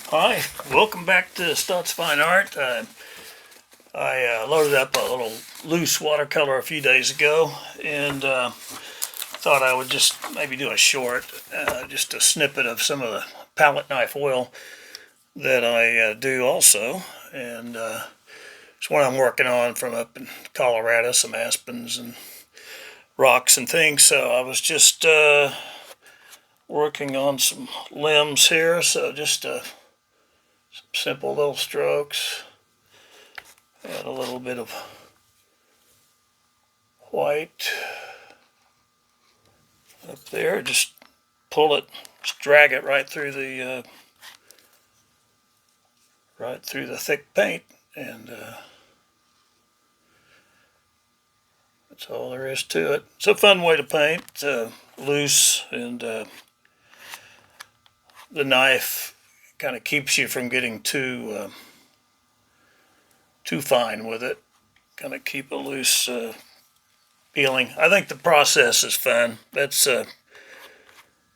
Hi, welcome back to Stutz Fine Art. I loaded up a little loose watercolor a few days ago and thought I would just maybe do a short, just a snippet of some of the palette knife oil that I do also. And it's one I'm working on from up in Colorado, some aspens and rocks and things. So I was just working on some limbs here, so just some simple little strokes. Add a little bit of white up there. Just pull it, just drag it right through the thick paint, and that's all there is to it. It's a fun way to paint, loose, and the knife kind of keeps you from getting too fine with it. Kind of keep a loose feeling. I think the process is fun. That's the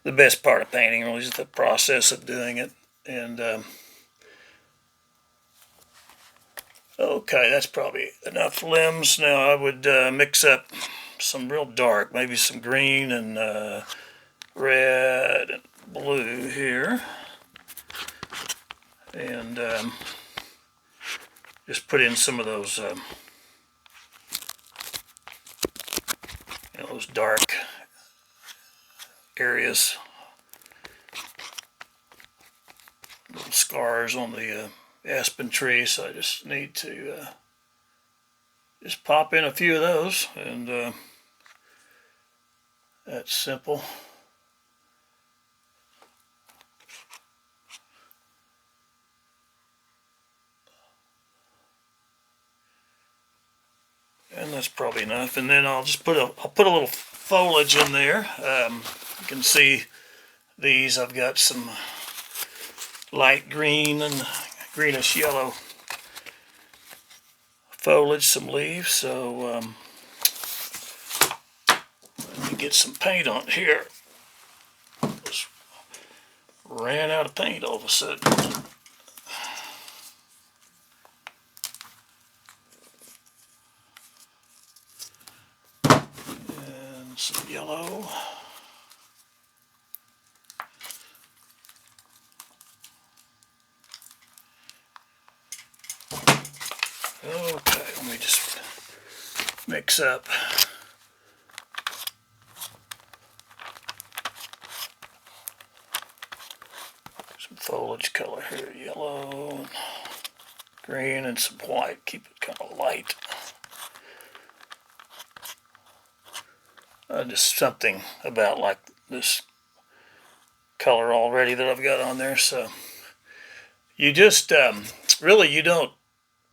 best part of painting, really, is the process of doing it. And okay, that's probably enough limbs. Now I would mix up some real dark, maybe some green and red and blue here. And just put in some of those, those dark areas, little scars on the aspen tree. So I just need to just pop in a few of those, and that's simple. And that's probably enough. And then I'll just put a little foliage in there. You can see these. I've got some light green and greenish yellow foliage, some leaves. So let me get some paint on here. Just ran out of paint all of a sudden. And some yellow. Okay, let me just mix up some foliage color here, yellow, and green, and some white. Keep it kind of light. Just something about like this color already that I've got on there. So you just really, you don't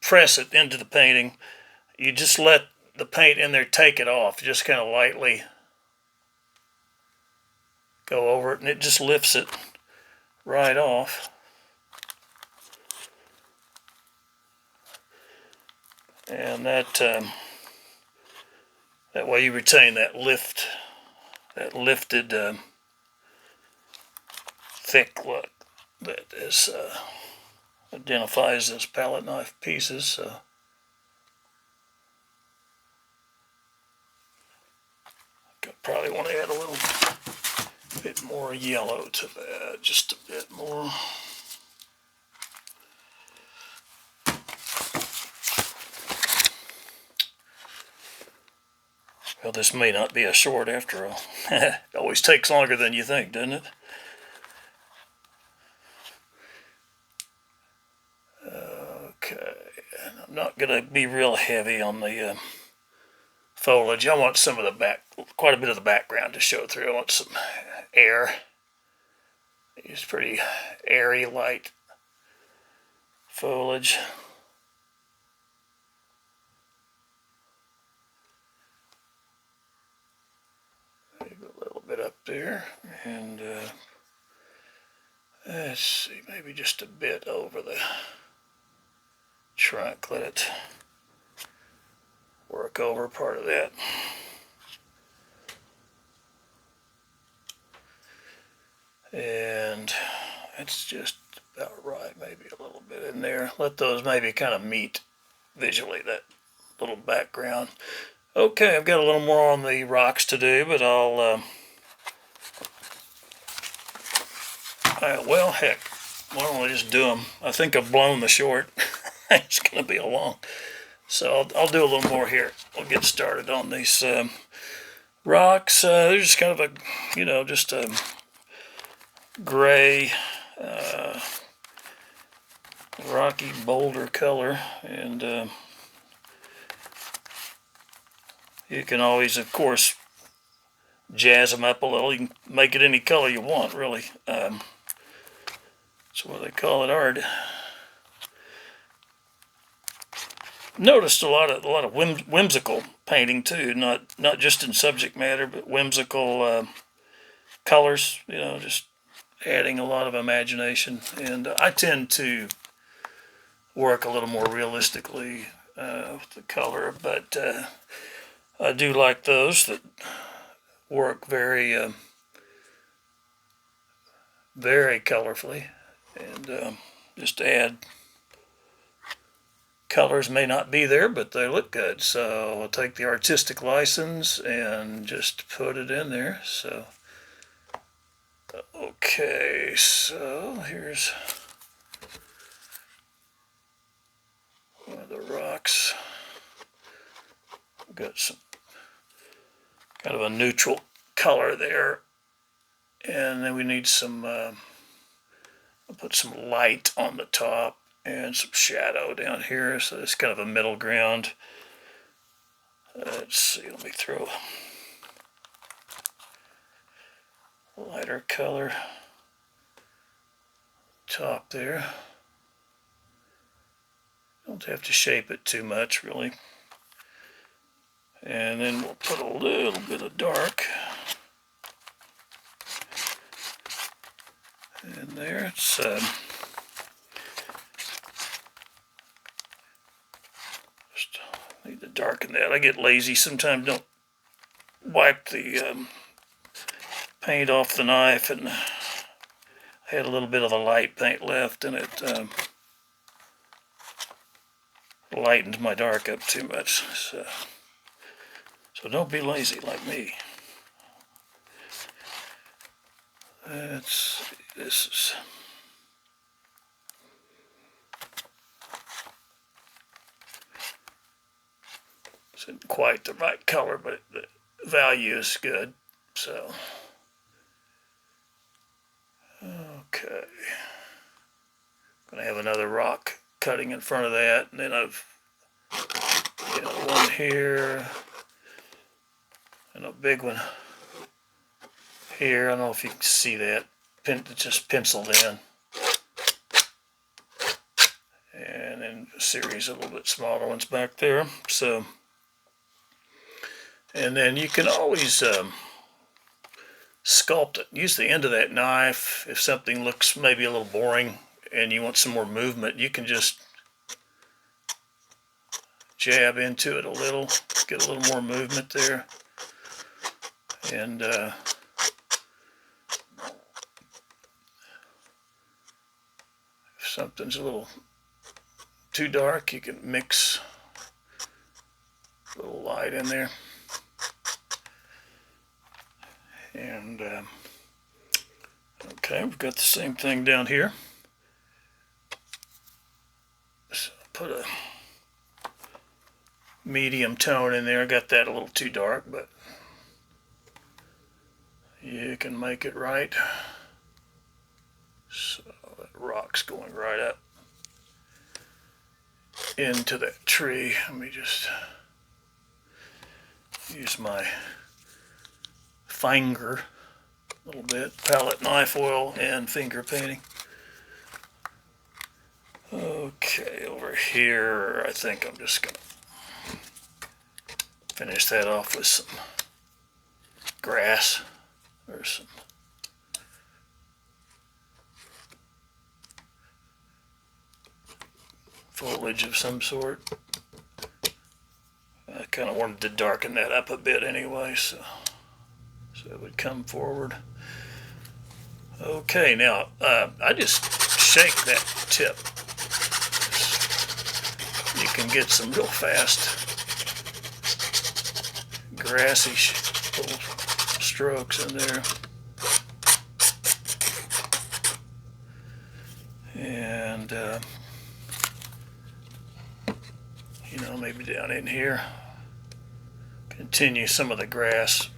press it into the painting. You just let the paint in there take it off. Just kind of lightly go over it, and it just lifts it right off. And that way you retain that lifted thick look that is identifies as palette knife pieces. So I probably want to add a little bit more yellow to that, just a bit more. Well, this may not be a short after all. It always takes longer than you think, doesn't it? Okay, and I'm not going to be real heavy on the foliage. I want some of the quite a bit of the background to show through. I want some air. It's pretty airy, light foliage. Maybe a little bit up there, and let's see, maybe just a bit over the trunk. Let it work over part of that. And that's just about right, maybe a little bit in there. Let those maybe kind of meet visually, that little background. Okay, I've got a little more on the rocks to do, but well, heck, why don't I just do them? I think I've blown the short. It's going to be a long. So I'll do a little more here. We'll get started on these rocks. They're just kind of a, just a gray, rocky boulder color. And you can always, of course, jazz them up a little. You can make it any color you want, really. That's what they call it art. Noticed a lot of whimsical painting too, not just in subject matter, but whimsical colors. Just adding a lot of imagination. And I tend to work a little more realistically with the color, but I do like those that work very, very colorfully, and just add. Colors may not be there, but they look good. So I'll take the artistic license and just put it in there. So, okay, so here's one of the rocks. Got some kind of a neutral color there. And then we need some, I'll put some light on the top. And some shadow down here, so it's kind of a middle ground. Let's see, let me throw a lighter color top there. Don't have to shape it too much, really. And then we'll put a little bit of dark in there. It's need to darken that. I get lazy sometimes, don't wipe the paint off the knife, and I had a little bit of the light paint left, and it lightened my dark up too much. So don't be lazy like me. This is isn't quite the right color, but the value is good. So, okay. Gonna have another rock cutting in front of that, and then I've got one here, and a big one here. I don't know if you can see that. It's just penciled in. And then a series of a little bit smaller ones back there. So, and then you can always sculpt it. Use the end of that knife. If something looks maybe a little boring and you want some more movement, you can just jab into it a little, get a little more movement there. And if something's a little too dark, you can mix a little light in there. And okay, we've got the same thing down here. So put a medium tone in there. I got that a little too dark, but you can make it right. So that rock's going right up into that tree. Let me just use my finger a little bit, palette knife oil and finger painting. Okay, over here I think I'm just gonna finish that off with some grass or some foliage of some sort. I kind of wanted to darken that up a bit anyway, so it would come forward. Okay, now I just shake that tip. You can get some real fast grassy little strokes in there. And you know, maybe down in here, continue some of the grass.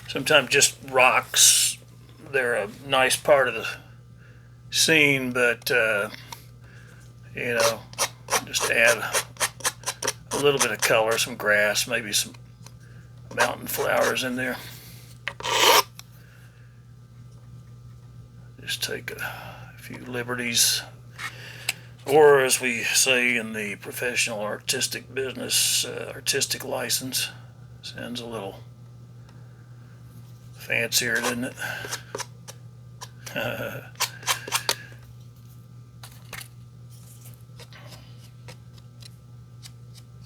Sometimes just rocks, they're a nice part of the scene, but you know, just add a little bit of color, some grass, maybe some mountain flowers in there. Just take a few liberties, or as we say in the professional artistic business, artistic license. Sounds a little fancier, doesn't it?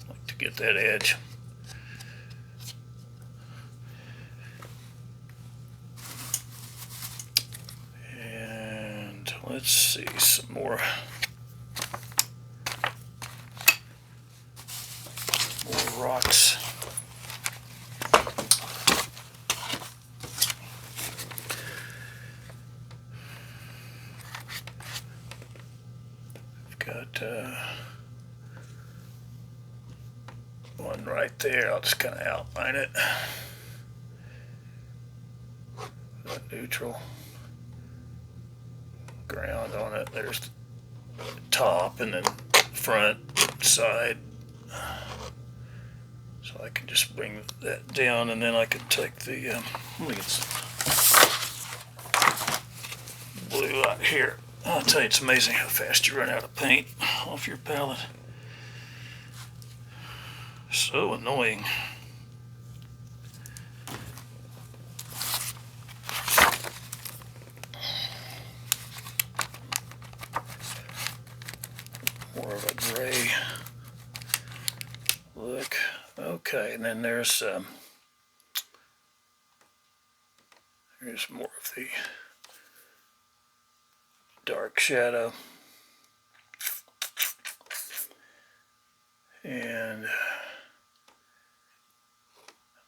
Like to get that edge. And let's see some more rocks. I've got one right there. I'll just kind of outline it. A neutral ground on it. There's the top and then front, side. So I can just bring that down, and then I can take the let me get some blue out here. I'll tell you, it's amazing how fast you run out of paint off your palette. So annoying. More of a gray look. Okay, and then there's more of the dark shadow. And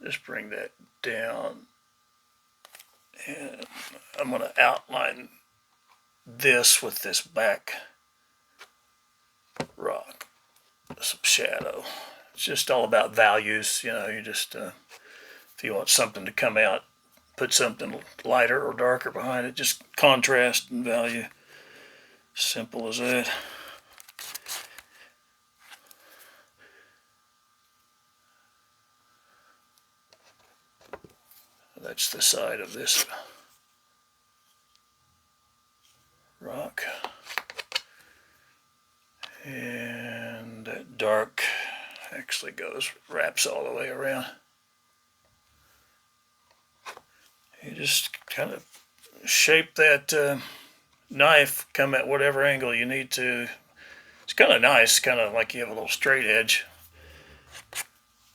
just bring that down. And I'm going to outline this with this back rock, some shadow. It's just all about values, you know. You just if you want something to come out, put something lighter or darker behind it. Just contrast and value. Simple as that. That's the side of this rock. And that dark actually wraps all the way around. You just kind of shape that knife, come at whatever angle you need to. It's kind of nice, kind of like you have a little straight edge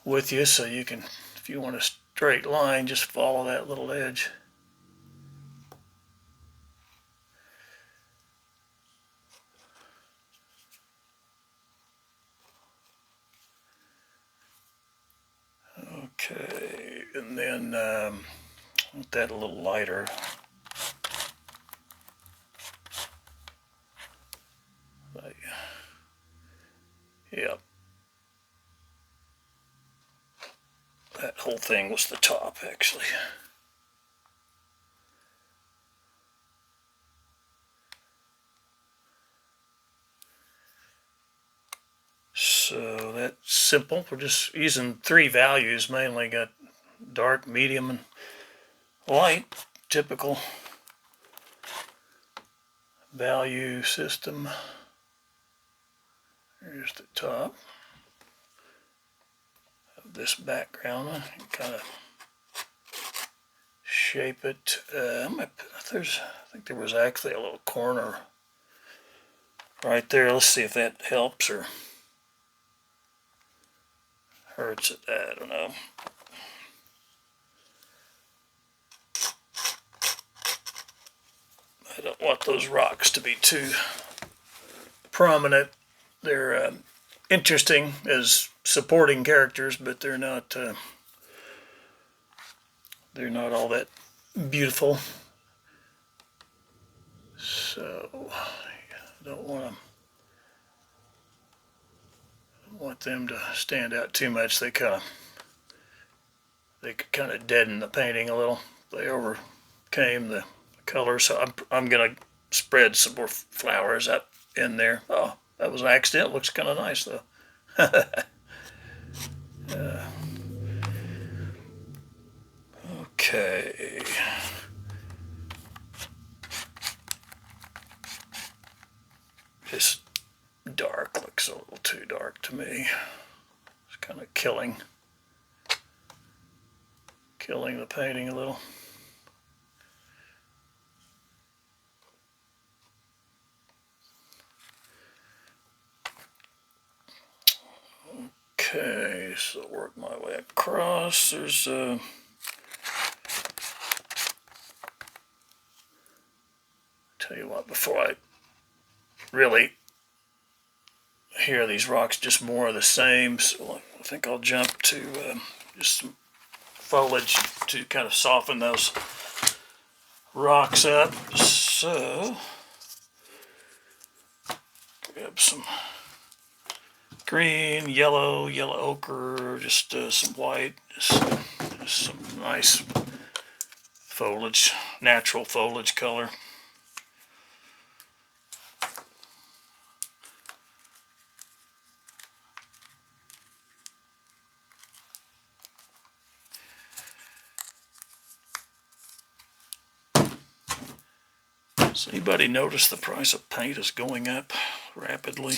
with you, so you can, if you want a straight line, just follow that little edge. Okay, and then want that a little lighter. Yep. That whole thing was the top, actually. So that's simple. We're just using 3 values mainly. Got dark, medium, and light. Typical value system. Here's the top of this background. I can kind of shape it. I think there was actually a little corner right there. Let's see if that helps or hurts it. I don't know. I don't don't want those rocks to be too prominent. They're interesting as supporting characters, but they're not all that beautiful. So I don't want them to stand out too much. They could kind of deaden the painting a little. They overcame the color, so I'm gonna spread some more flowers up in there. Oh, that was an accident. Looks kind of nice though. Okay. This dark looks a little too dark to me. It's kind of killing the painting a little. Okay, so work my way across. There's tell you what, before I really hear these rocks just more of the same, so I think I'll jump to just some foliage to kind of soften those rocks up. So grab some green, yellow ochre, just some white, just some nice foliage, natural foliage color. Does anybody notice the price of paint is going up rapidly?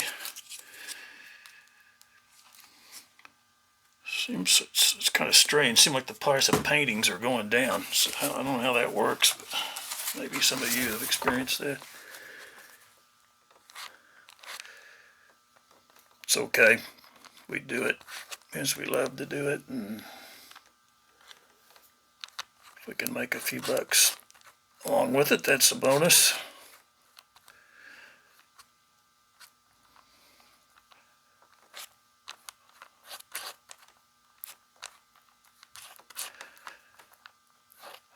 Seems it's kind of strange. Seems like the price of paintings are going down. So I don't know how that works, but maybe some of you have experienced that. It's okay. We do it because we love to do it, and if we can make a few bucks along with it, that's a bonus.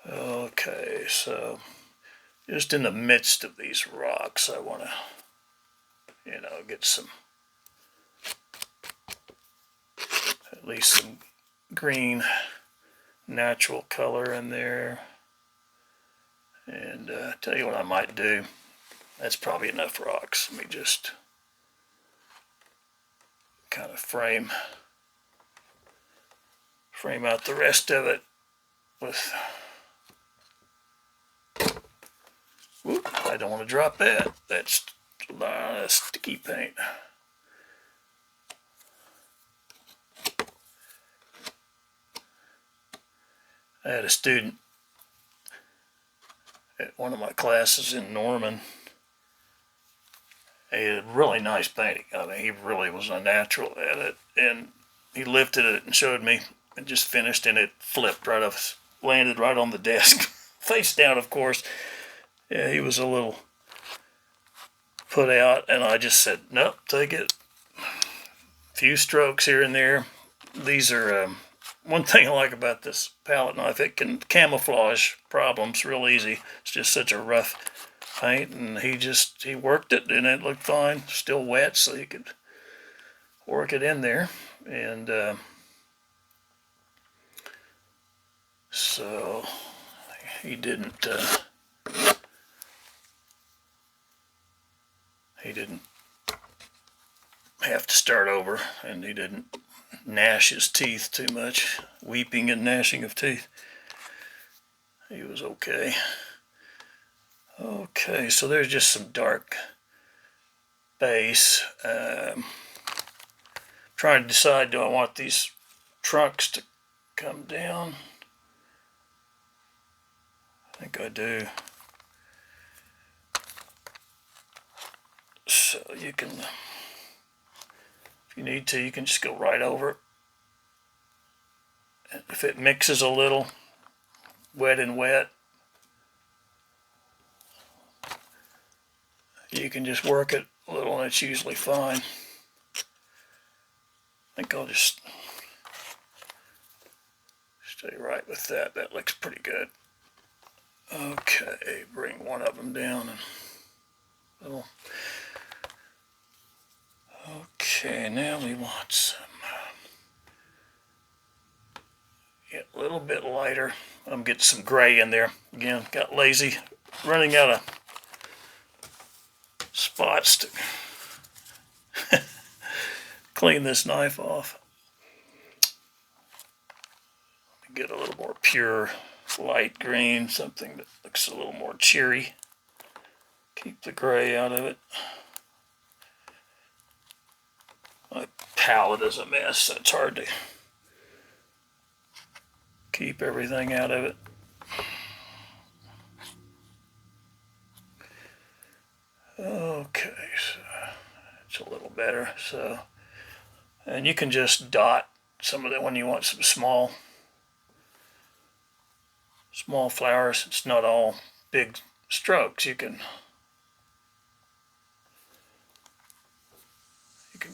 Okay, so just in the midst of these rocks, I want to, get some, at least some green natural color in there. And tell you what I might do. That's probably enough rocks. Let me just kind of frame out the rest of it with. Whoop, I don't want to drop that. That's a lot of sticky paint. I had a student at one of my classes in Norman. He had a really nice painting. I mean, he really was a natural at it. And he lifted it and showed me and just finished, and it flipped right off, landed right on the desk. Face down, of course. Yeah, he was a little put out, and I just said, nope, take it. A few strokes here and there. These are one thing I like about this palette knife. It can camouflage problems real easy. It's just such a rough paint, and he worked it, and it looked fine. Still wet, so you could work it in there. And so he didn't have to start over, and he didn't gnash his teeth too much, weeping and gnashing of teeth. He was okay. Okay, so there's just some dark base. Trying to decide, do I want these trunks to come down? I think I do. So you can, if you need to, you can just go right over it. And if it mixes a little, wet and wet, You can just work it a little and it's usually fine. I think I'll just stay right with that. That looks pretty good. Okay, bring one of them down and little. Okay, now we want some, get a little bit lighter. I'm getting some gray in there. Again, got lazy, running out of spots to clean this knife off. Get a little more pure light green, something that looks a little more cheery. Keep the gray out of it. My palette is a mess, so it's hard to keep everything out of it. Okay, so it's a little better. So, and you can just dot some of that when you want some small flowers. It's not all big strokes. You can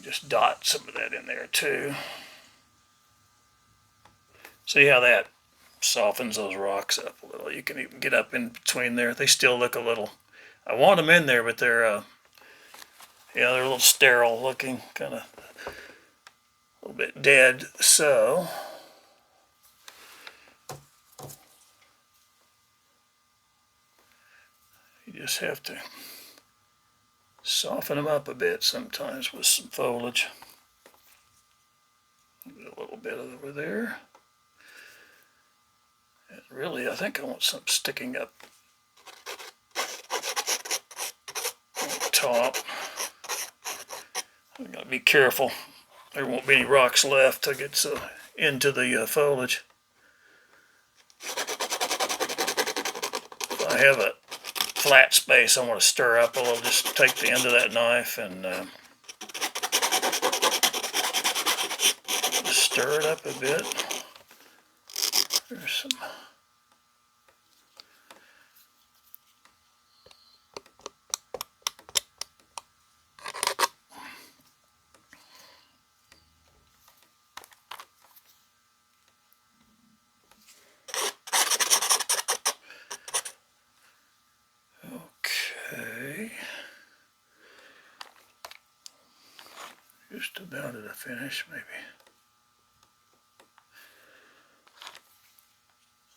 just dot some of that in there too. See how that softens those rocks up a little. You can even get up in between there. They still look a little, I want them in there, but they're they're a little sterile looking, kind of a little bit dead. So you just have to soften them up a bit sometimes with some foliage. A little bit over there. And really, I think I want some sticking up on the top. I've got to be careful. There won't be any rocks left till it gets into the foliage. If I have a flat space I want to stir up a little, just take the end of that knife and stir it up a bit. There's some. Okay. Just about at a finish, maybe.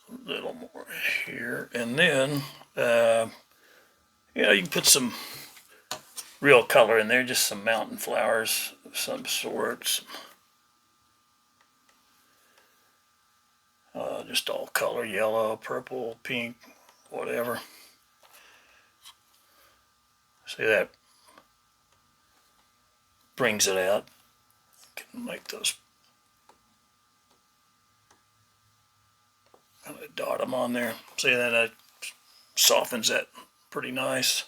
A little more here, and then you can put some real color in there, just some mountain flowers of some sort, just all color, yellow, purple, pink, whatever. See, that brings it out. Can make those, kind of dot them on there. See, then that softens that pretty nice.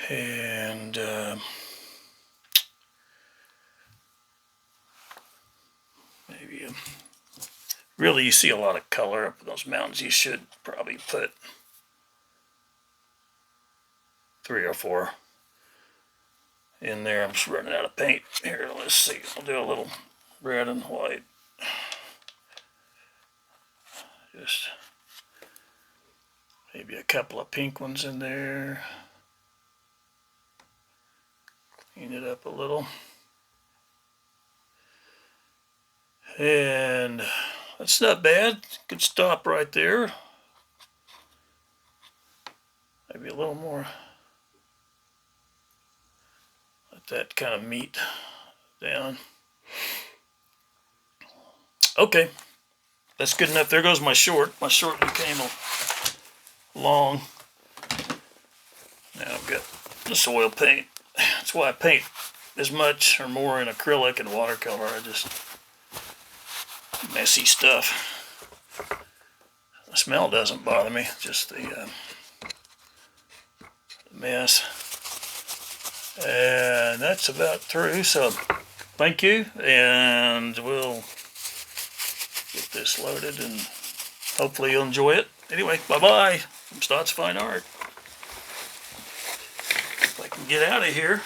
And maybe really, you see a lot of color up in those mountains. You should probably put 3 or 4 in there. I'm just running out of paint here. Let's see. I'll do a little red and white. Just maybe a couple of pink ones in there. Clean it up a little. And that's not bad. Could stop right there. Maybe a little more. Let that kind of meet down. Okay. That's good enough. There goes my short. My short became long. Now I've got this oil paint. That's why I paint as much or more in acrylic and watercolor. I just messy stuff. The smell doesn't bother me, just the mess. And that's about through, so thank you, and we'll get this loaded and hopefully you'll enjoy it. Anyway, bye-bye from Stotts Fine Art. If I can get out of here.